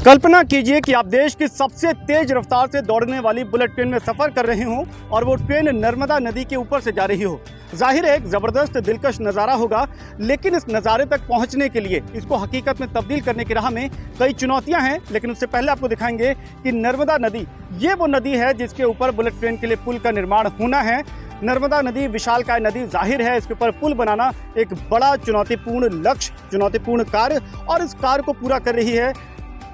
कल्पना कीजिए कि आप देश की सबसे तेज रफ्तार से दौड़ने वाली बुलेट ट्रेन में सफर कर रहे हो और वो ट्रेन नर्मदा नदी के ऊपर से जा रही हो। जाहिर है एक ज़बरदस्त दिलकश नज़ारा होगा, लेकिन इस नज़ारे तक पहुंचने के लिए इसको हकीकत में तब्दील करने की राह में कई चुनौतियां हैं। लेकिन उससे पहले आपको दिखाएंगे कि नर्मदा नदी ये वो नदी है जिसके ऊपर बुलेट ट्रेन के लिए पुल का निर्माण होना है। नर्मदा नदी विशालकाय नदी, जाहिर है इसके ऊपर पुल बनाना एक बड़ा चुनौतीपूर्ण लक्ष्य, चुनौतीपूर्ण कार्य, और इस कार्य को पूरा कर रही है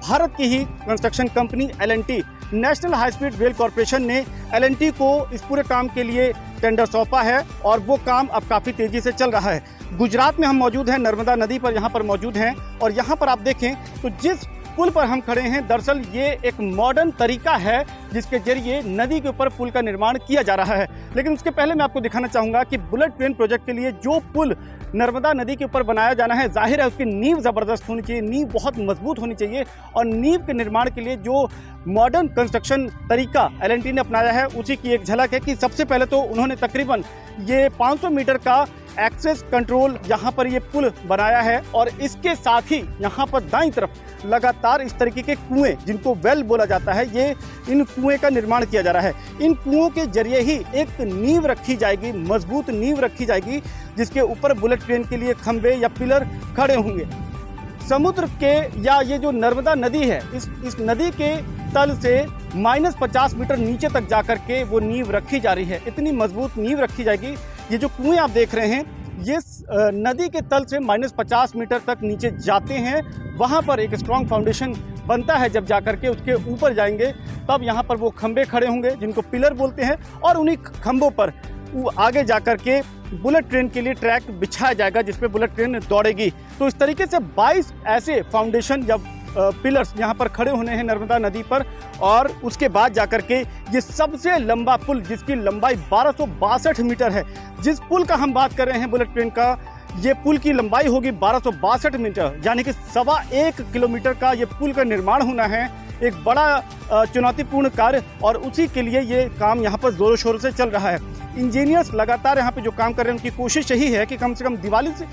भारत की ही construction company L&T। National high speed rail corporation ने L&T को इस पूरे काम के लिए टेंडर सौंपा है और वो काम अब काफ़ी तेज़ी से चल रहा है। गुजरात में हम मौजूद हैं, नर्मदा नदी पर यहाँ पर मौजूद हैं, और यहाँ पर आप देखें तो जिस पुल पर हम खड़े हैं, दरअसल ये एक मॉडर्न तरीका है जिसके जरिए नदी के ऊपर पुल का निर्माण किया जा रहा है। लेकिन उसके पहले मैं आपको दिखाना चाहूँगा कि बुलेट ट्रेन प्रोजेक्ट के लिए जो पुल नर्मदा नदी के ऊपर बनाया जाना है, जाहिर है उसकी नींव ज़बरदस्त होनी चाहिए, नींव बहुत मजबूत होनी चाहिए, और नींव के निर्माण के लिए जो मॉडर्न कंस्ट्रक्शन तरीका L&T ने अपनाया है उसी की एक झलक है कि सबसे पहले तो उन्होंने तकरीबन ये 500 मीटर का एक्सेस कंट्रोल यहाँ पर ये पुल बनाया है, और इसके साथ ही यहाँ पर दाईं तरफ लगातार इस तरीके के कुएं, जिनको वेल बोला जाता है, ये इन कुएं का निर्माण किया जा रहा है। इन कुओं के जरिए ही एक नींव रखी जाएगी, मजबूत नींव रखी जाएगी, जिसके ऊपर बुलेट ट्रेन के लिए खंबे या पिलर खड़े होंगे। समुद्र के या ये जो नर्मदा नदी है, इस नदी के तल से -50 मीटर नीचे तक जाकर के वो नींव रखी जा रही है। इतनी मजबूत नींव रखी जाएगी। ये जो कुएं आप देख रहे हैं, ये नदी के तल से -50 मीटर तक नीचे जाते हैं। वहाँ पर एक स्ट्रॉन्ग फाउंडेशन बनता है, जब जाकर के उसके ऊपर जाएंगे तब यहाँ पर वो खंबे खड़े होंगे जिनको पिलर बोलते हैं, और उन्हीं खंबों पर आगे जाकर के बुलेट ट्रेन के लिए ट्रैक बिछाया जाएगा जिस पे बुलेट ट्रेन दौड़ेगी। तो इस तरीके से 22 ऐसे फाउंडेशन या पिलर्स यहाँ पर खड़े होने हैं नर्मदा नदी पर, और उसके बाद जाकर के ये सबसे लंबा पुल जिसकी लंबाई 1262 मीटर है। जिस पुल का हम बात कर रहे हैं बुलेट ट्रेन का, ये पुल की लंबाई होगी 1262 मीटर, यानी कि 1.25 किलोमीटर का ये पुल का निर्माण होना है। एक बड़ा चुनौतीपूर्ण कार्य, और उसी के लिए ये काम यहाँ पर ज़ोरों शोरों से चल रहा है। इंजीनियर्स लगातार यहाँ पे जो काम कर रहे हैं, उनकी कोशिश यही है कि कम से कम दिवाली से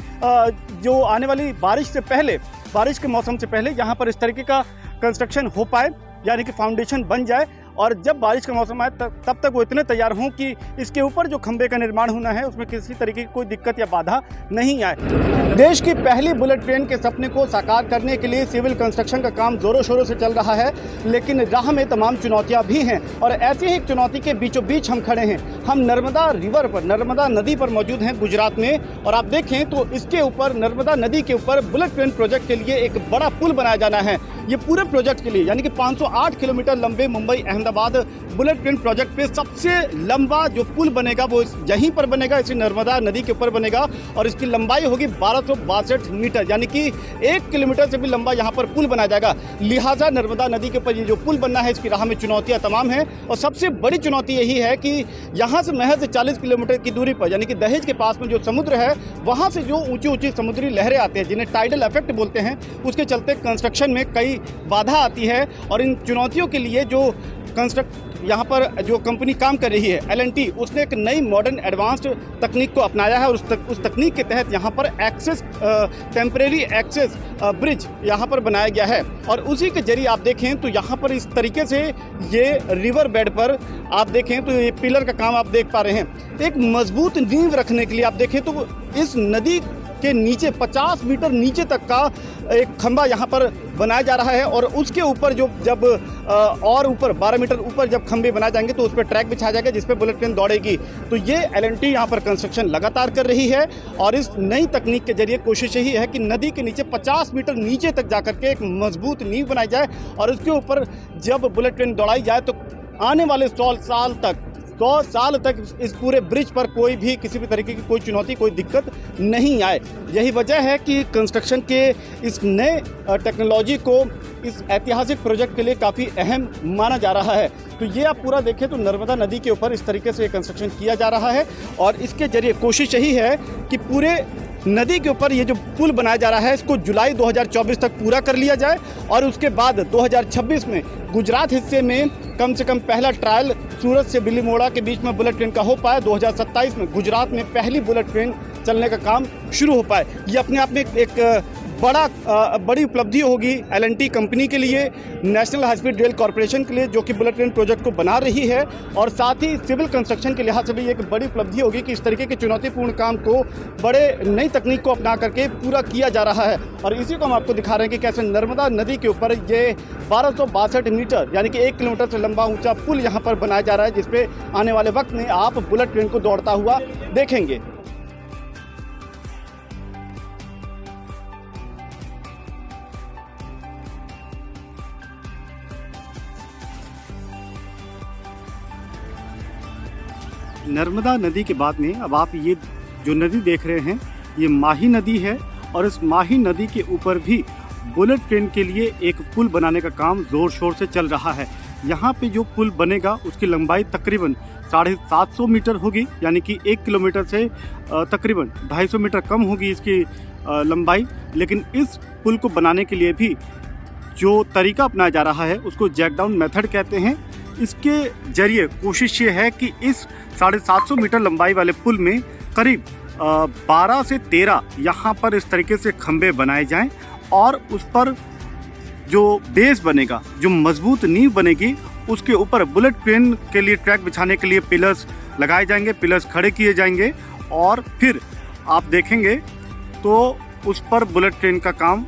जो आने वाली बारिश से पहले, बारिश के मौसम से पहले यहाँ पर इस तरीके का कंस्ट्रक्शन हो पाए, यानी कि फाउंडेशन बन जाए, और जब बारिश का मौसम आए तब तक वो इतने तैयार हों कि इसके ऊपर जो खंबे का निर्माण होना है उसमें किसी तरीके की कोई दिक्कत या बाधा नहीं आए। देश की पहली बुलेट ट्रेन के सपने को साकार करने के लिए सिविल कंस्ट्रक्शन का काम ज़ोरों शोरों से चल रहा है, लेकिन राह में तमाम चुनौतियां भी हैं, और ऐसी ही एक चुनौती के बीचों बीच हम खड़े हैं। हम नर्मदा रिवर पर, नर्मदा नदी पर मौजूद हैं गुजरात में, और आप देखें तो इसके ऊपर, नर्मदा नदी के ऊपर बुलेट ट्रेन प्रोजेक्ट के लिए एक बड़ा पुल बनाया जाना है। ये पूरे प्रोजेक्ट के लिए, यानी कि 508 किलोमीटर लंबे Mumbai Ahmedabad bullet train project पे सबसे लंबा जो पुल बनेगा वो यहीं पर बनेगा, इसी नर्मदा नदी के ऊपर बनेगा, और इसकी लंबाई होगी 1262 मीटर, यानी कि 1 किलोमीटर से भी लंबा यहाँ पर पुल बनाया जाएगा। लिहाजा नर्मदा नदी के ऊपर ये जो पुल बनना है, इसकी राह में चुनौतियाँ तमाम हैं, और सबसे बड़ी चुनौती यही है कि यहाँ से महज 40 किलोमीटर की दूरी पर, यानी कि दहेज के पास में जो समुद्र है, वहाँ से जो ऊँची ऊँची समुद्री लहरें आती हैं, जिन्हें टाइडल इफेक्ट बोलते हैं, उसके चलते कंस्ट्रक्शन में कई बाधा आती है। और इन चुनौतियों के लिए जो यहाँ पर जो कंपनी काम कर रही है L&T, उसने एक नई मॉडर्न एडवांस्ड तकनीक को अपनाया है, और उस तकनीक के तहत यहाँ पर एक्सेस टेम्परेरी एक्सेस ब्रिज यहाँ पर बनाया गया है, और उसी के जरिए आप देखें तो यहाँ पर इस तरीके से ये रिवर बेड पर आप देखें तो ये पिलर का काम आप देख पा रहे हैं। एक मजबूत नींव रखने के लिए आप देखें तो इस नदी के नीचे 50 मीटर नीचे तक का एक खंबा यहाँ पर बनाया जा रहा है, और उसके ऊपर जब और ऊपर 12 मीटर ऊपर जब खंबे बनाए जाएंगे तो उस पर ट्रैक बिछाया जाएगा जिस पे बुलेट ट्रेन दौड़ेगी। तो ये L&T यहाँ पर कंस्ट्रक्शन लगातार कर रही है, और इस नई तकनीक के जरिए कोशिश यही है कि नदी के नीचे 50 मीटर नीचे तक जाकर के एक मजबूत नींव बनाई जाए, और उसके ऊपर जब बुलेट ट्रेन दौड़ाई जाए तो आने वाले 100 साल तक इस पूरे ब्रिज पर कोई भी किसी भी तरीके की कोई चुनौती, कोई दिक्कत नहीं आए। यही वजह है कि कंस्ट्रक्शन के इस नए टेक्नोलॉजी को इस ऐतिहासिक प्रोजेक्ट के लिए काफ़ी अहम माना जा रहा है। तो ये आप पूरा देखें तो नर्मदा नदी के ऊपर इस तरीके से कंस्ट्रक्शन किया जा रहा है, और इसके जरिए कोशिश यही है कि पूरे नदी के ऊपर ये जो पुल बनाया जा रहा है, इसको जुलाई 2024 तक पूरा कर लिया जाए, और उसके बाद 2026 में गुजरात हिस्से में कम से कम पहला ट्रायल सूरत से बिलीमोड़ा के बीच में बुलेट ट्रेन का हो पाए। 2027 में गुजरात में पहली बुलेट ट्रेन चलने का काम शुरू हो पाए। ये अपने आप में एक बड़ी उपलब्धि होगी L&T कंपनी के लिए, national high speed rail corporation के लिए, जो कि बुलेट ट्रेन प्रोजेक्ट को बना रही है, और साथ ही सिविल कंस्ट्रक्शन के लिहाज से भी एक बड़ी उपलब्धि होगी कि इस तरीके के चुनौतीपूर्ण काम को बड़े नई तकनीक को अपना करके पूरा किया जा रहा है। और इसी को हम आपको दिखा रहे हैं कि कैसे नर्मदा नदी के ऊपर ये 1262 मीटर यानी कि 1 किलोमीटर से लंबा ऊंचा पुल यहाँ पर बनाया जा रहा है, जिसपे आने वाले वक्त में आप बुलेट ट्रेन को दौड़ता हुआ देखेंगे। नर्मदा नदी के बाद में अब आप ये जो नदी देख रहे हैं ये माही नदी है, और इस माही नदी के ऊपर भी बुलेट ट्रेन के लिए एक पुल बनाने का काम ज़ोर शोर से चल रहा है। यहाँ पे जो पुल बनेगा उसकी लंबाई तकरीबन 750 मीटर होगी, यानी कि 1 किलोमीटर से तकरीबन 250 मीटर कम होगी इसकी लंबाई। लेकिन इस पुल को बनाने के लिए भी जो तरीका अपनाया जा रहा है उसको जैक डाउन मेथड कहते हैं। इसके जरिए कोशिश ये है कि इस 750 मीटर लंबाई वाले पुल में करीब 12 से 13 यहाँ पर इस तरीके से खंभे बनाए जाएं, और उस पर जो बेस बनेगा, जो मजबूत नींव बनेगी, उसके ऊपर बुलेट ट्रेन के लिए ट्रैक बिछाने के लिए पिलर्स लगाए जाएंगे, पिलर्स खड़े किए जाएंगे, और फिर आप देखेंगे तो उस पर बुलेट ट्रेन का काम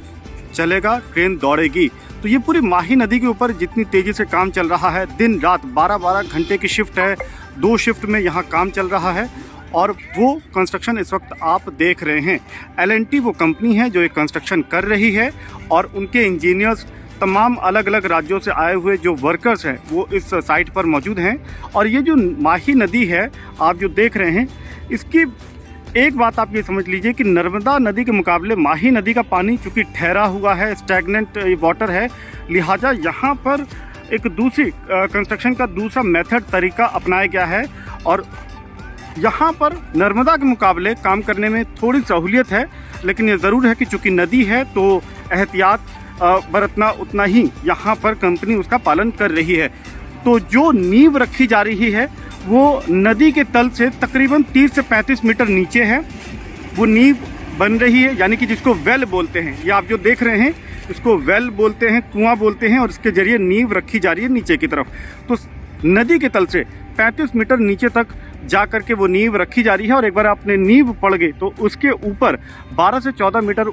चलेगा, ट्रेन दौड़ेगी। तो ये पूरी माही नदी के ऊपर जितनी तेज़ी से काम चल रहा है, दिन रात 12-12 घंटे की शिफ्ट है, 2 शिफ्ट में यहाँ काम चल रहा है, और वो कंस्ट्रक्शन इस वक्त आप देख रहे हैं। L&T वो कंपनी है जो ये कंस्ट्रक्शन कर रही है, और उनके इंजीनियर्स तमाम अलग अलग राज्यों से आए हुए जो वर्कर्स हैं वो इस साइट पर मौजूद हैं। और ये जो माही नदी है आप जो देख रहे हैं, इसकी एक बात आप ये समझ लीजिए कि नर्मदा नदी के मुकाबले माही नदी का पानी चूँकि ठहरा हुआ है, स्टैगनेंट वाटर है, लिहाजा यहाँ पर एक दूसरी कंस्ट्रक्शन का दूसरा मेथड तरीका अपनाया गया है, और यहाँ पर नर्मदा के मुकाबले काम करने में थोड़ी सहूलियत है। लेकिन ये ज़रूर है कि चूँकि नदी है तो एहतियात बरतना उतना ही यहाँ पर कंपनी उसका पालन कर रही है। तो जो नींव रखी जा रही है वो नदी के तल से तकरीबन 30 से 35 मीटर नीचे है, वो नींव बन रही है, यानी कि जिसको वेल बोलते हैं। ये आप जो देख रहे हैं इसको वेल बोलते हैं, कुआं बोलते हैं, और इसके जरिए नींव रखी जा रही है नीचे की तरफ। तो नदी के तल से 35 मीटर नीचे तक जा करके वो नींव रखी जा रही है, और एक बार आपने नींव पड़ गई तो उसके ऊपर 12 से 14 मीटर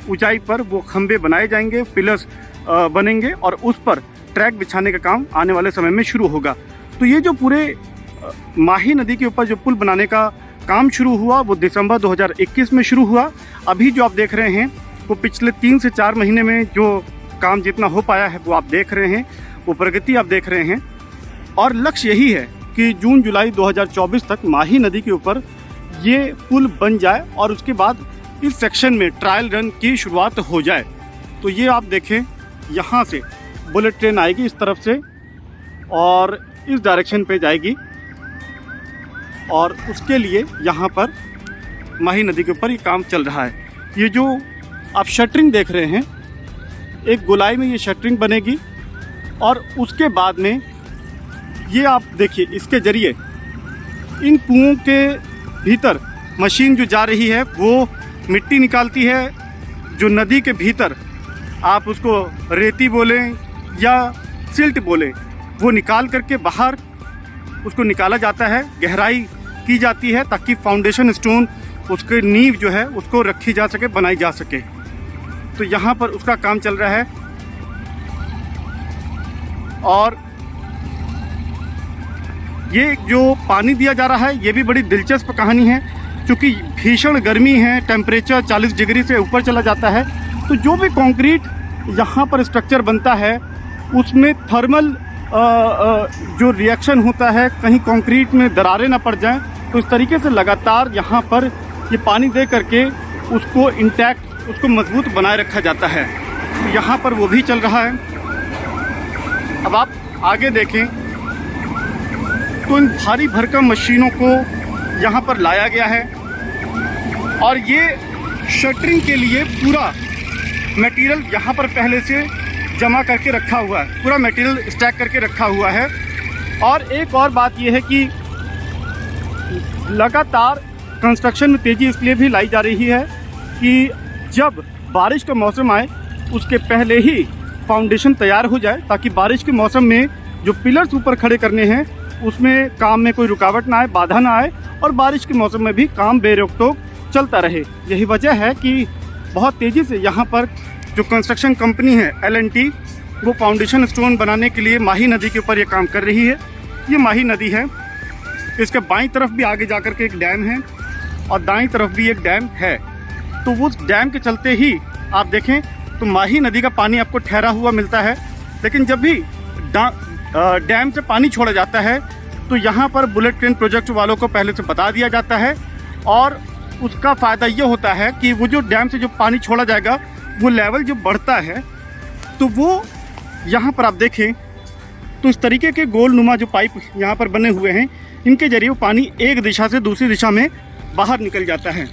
ऊंचाई पर वो खंभे बनाए जाएंगे, पिलर्स बनेंगे, और उस पर ट्रैक बिछाने का काम आने वाले समय में शुरू होगा। तो ये जो पूरे माही नदी के ऊपर जो पुल बनाने का काम शुरू हुआ वो दिसंबर 2021 में शुरू हुआ। अभी जो आप देख रहे हैं वो पिछले 3 से 4 महीने में जो काम जितना हो पाया है वो आप देख रहे हैं, वो प्रगति आप देख रहे हैं। और लक्ष्य यही है कि जून जुलाई 2024 तक माही नदी के ऊपर ये पुल बन जाए, और उसके बाद इस सेक्शन में ट्रायल रन की शुरुआत हो जाए। तो ये आप देखें, यहाँ से बुलेट ट्रेन आएगी इस तरफ से और इस डायरेक्शन पे जाएगी, और उसके लिए यहाँ पर माही नदी के ऊपर ये काम चल रहा है। ये जो आप शटरिंग देख रहे हैं, एक गोलाई में ये शटरिंग बनेगी, और उसके बाद में ये आप देखिए इसके ज़रिए इन कुओं के भीतर मशीन जो जा रही है वो मिट्टी निकालती है, जो नदी के भीतर आप उसको रेती बोलें या सिल्ट बोलें, वो निकाल करके बाहर उसको निकाला जाता है, गहराई की जाती है ताकि फाउंडेशन स्टोन, उसके नींव जो है उसको रखी जा सके, बनाई जा सके। तो यहाँ पर उसका काम चल रहा है। और ये जो पानी दिया जा रहा है ये भी बड़ी दिलचस्प कहानी है, क्योंकि भीषण गर्मी है, टेम्परेचर 40 डिग्री से ऊपर चला जाता है। तो जो भी कंक्रीट यहाँ पर स्ट्रक्चर बनता है उसमें थर्मल जो रिएक्शन होता है, कहीं कंक्रीट में दरारें ना पड़ जाएं, तो इस तरीके से लगातार यहाँ पर ये पानी दे करके उसको इंटैक्ट, उसको मजबूत बनाए रखा जाता है। तो यहाँ पर वो भी चल रहा है। अब आप आगे देखें तो इन भारी भरकम मशीनों को यहाँ पर लाया गया है, और ये शटरिंग के लिए पूरा मटेरियल यहाँ पर पहले से जमा करके रखा हुआ है, पूरा मटेरियल स्टैक करके रखा हुआ है। और एक और बात यह है कि लगातार कंस्ट्रक्शन में तेज़ी इसलिए भी लाई जा रही है कि जब बारिश का मौसम आए उसके पहले ही फाउंडेशन तैयार हो जाए, ताकि बारिश के मौसम में जो पिलर्स ऊपर खड़े करने हैं उसमें काम में कोई रुकावट ना आए, बाधा ना आए, और बारिश के मौसम में भी काम बेरोक-टोक चलता रहे। यही वजह है कि बहुत तेज़ी से यहाँ पर जो कंस्ट्रक्शन कंपनी है L&T, वो फाउंडेशन स्टोन बनाने के लिए माही नदी के ऊपर ये काम कर रही है। ये माही नदी है, इसके बाईं तरफ भी आगे जाकर के एक डैम है और दाईं तरफ भी एक डैम है। तो उस डैम के चलते ही आप देखें तो माही नदी का पानी आपको ठहरा हुआ मिलता है, लेकिन जब भी डैम से पानी छोड़ा जाता है तो यहाँ पर बुलेट ट्रेन प्रोजेक्ट वालों को पहले से बता दिया जाता है, और उसका फ़ायदा ये होता है कि वो जो डैम से जो पानी छोड़ा जाएगा वो लेवल जो बढ़ता है, तो वो यहाँ पर आप देखें तो इस तरीके के गोल नुमा जो पाइप यहाँ पर बने हुए हैं, इनके जरिए वो पानी एक दिशा से दूसरी दिशा में बाहर निकल जाता है।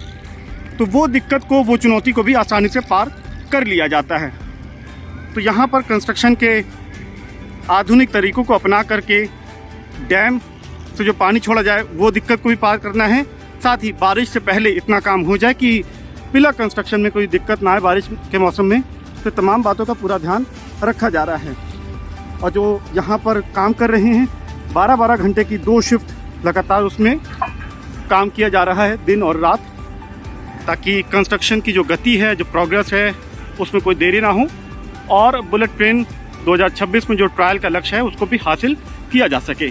तो वो दिक्कत को, वो चुनौती को भी आसानी से पार कर लिया जाता है। तो यहाँ पर कंस्ट्रक्शन के आधुनिक तरीक़ों को अपना करके डैम से जो पानी छोड़ा जाए वो दिक्कत को भी पार करना है, साथ ही बारिश से पहले इतना काम हो जाए कि पिलर कंस्ट्रक्शन में कोई दिक्कत ना आए बारिश के मौसम में। तो तमाम बातों का पूरा ध्यान रखा जा रहा है। और जो यहाँ पर काम कर रहे हैं 12-12 घंटे की 2 शिफ्ट लगातार उसमें काम किया जा रहा है, दिन और रात, ताकि कंस्ट्रक्शन की जो गति है, जो प्रोग्रेस है, उसमें कोई देरी ना हो और बुलेट ट्रेन 2026 में जो ट्रायल का लक्ष्य है उसको भी हासिल किया जा सके।